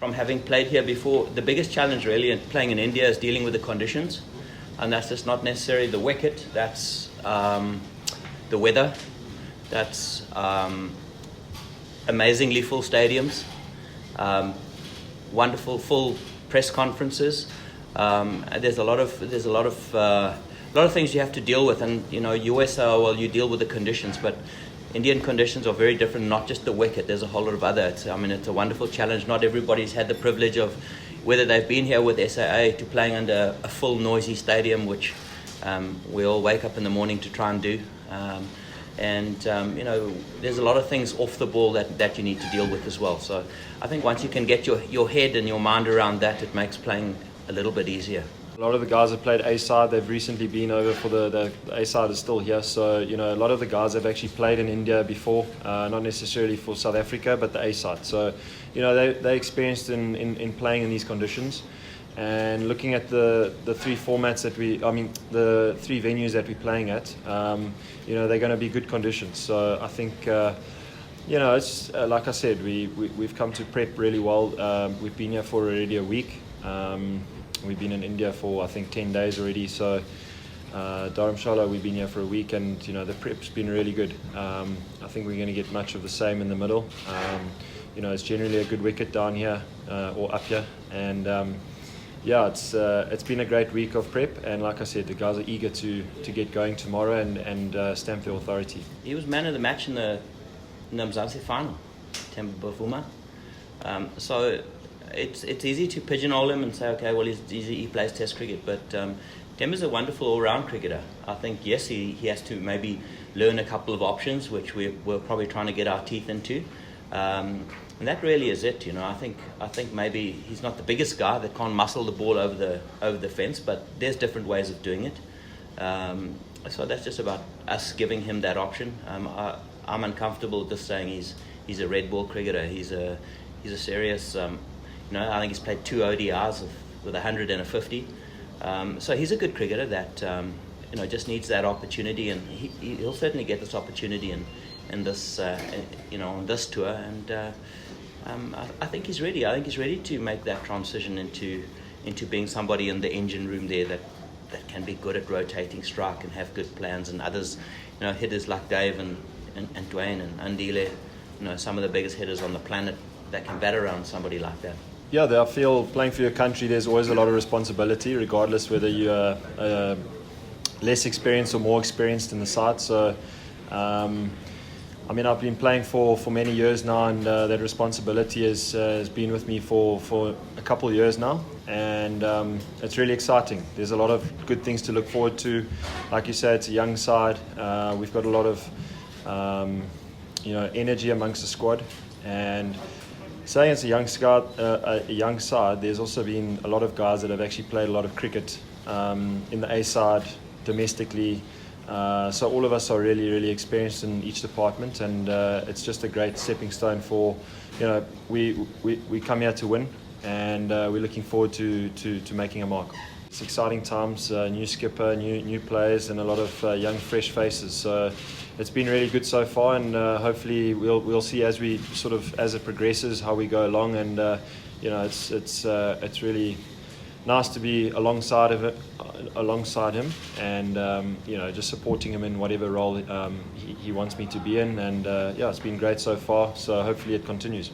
From having played here before, the biggest challenge really in playing in India is dealing with the conditions, and that's just not necessarily the wicket, that's the weather, that's amazingly full stadiums, wonderful full press conferences. There's a lot of things you have to deal with, and you always say, oh well, you deal with the conditions, but Indian conditions are very different, not just the wicket. There's a whole lot of other. It's a wonderful challenge. Not everybody's had the privilege of, whether they've been here with SAA, to playing under a full noisy stadium, which we all wake up in the morning to try and do. There's a lot of things off the ball that you need to deal with as well. So I think once you can get your head and your mind around that, it makes playing a little bit easier. A lot of the guys have played A-side. They've recently been over for the A-side is still here. So, a lot of the guys have actually played in India before, not necessarily for South Africa, but the A-side. So, they're experienced in playing in these conditions. And looking at the three formats the three venues that we're playing at, they're going to be good conditions. So I think, it's like I said, we've come to prep really well. We've been here for already a week. We've been in India for, I think, 10 days already. So Dharamshala, we've been here for a week, and the prep's been really good. I think we're going to get much of the same in the middle. It's generally a good wicket down here or up here, and it's been a great week of prep. And like I said, the guys are eager to get going tomorrow and stamp their authority. He was man of the match in the Mzansi final, Temba Bavuma. So it's easy to pigeonhole him and say, okay, well, he plays Test cricket, but Temba's a wonderful all-round cricketer. I think, yes, he has to maybe learn a couple of options, which we're probably trying to get our teeth into, and that really is it. I think maybe he's not the biggest guy that can't muscle the ball over the fence, but there's different ways of doing it. So that's just about us giving him that option. I'm uncomfortable just saying he's a red ball cricketer. He's a serious. I think he's played 2 ODIs with 100 and a 50. So he's a good cricketer that just needs that opportunity, and he'll certainly get this opportunity in this on this tour. And I think he's ready. I think he's ready to make that transition into being somebody in the engine room there that can be good at rotating strike and have good plans. And others, hitters like Dave and Dwayne and Andile, some of the biggest hitters on the planet that can bat around somebody like that. Yeah, I feel playing for your country, there's always a lot of responsibility, regardless whether you're less experienced or more experienced in the side. So, I've been playing for many years now, and that responsibility has been with me for a couple of years now, and it's really exciting. There's a lot of good things to look forward to. Like you said, it's a young side. We've got a lot of energy amongst the squad, and saying it's a young side, there's also been a lot of guys that have actually played a lot of cricket in the A side domestically. So all of us are really, really experienced in each department, and it's just a great stepping stone for, we come here to win, and we're looking forward to making a mark. It's exciting times, new skipper, new players, and a lot of young, fresh faces. So it's been really good so far, and hopefully we'll see as it progresses how we go along. And it's really nice to be alongside him, and just supporting him in whatever role he wants me to be in. And it's been great so far. So hopefully it continues.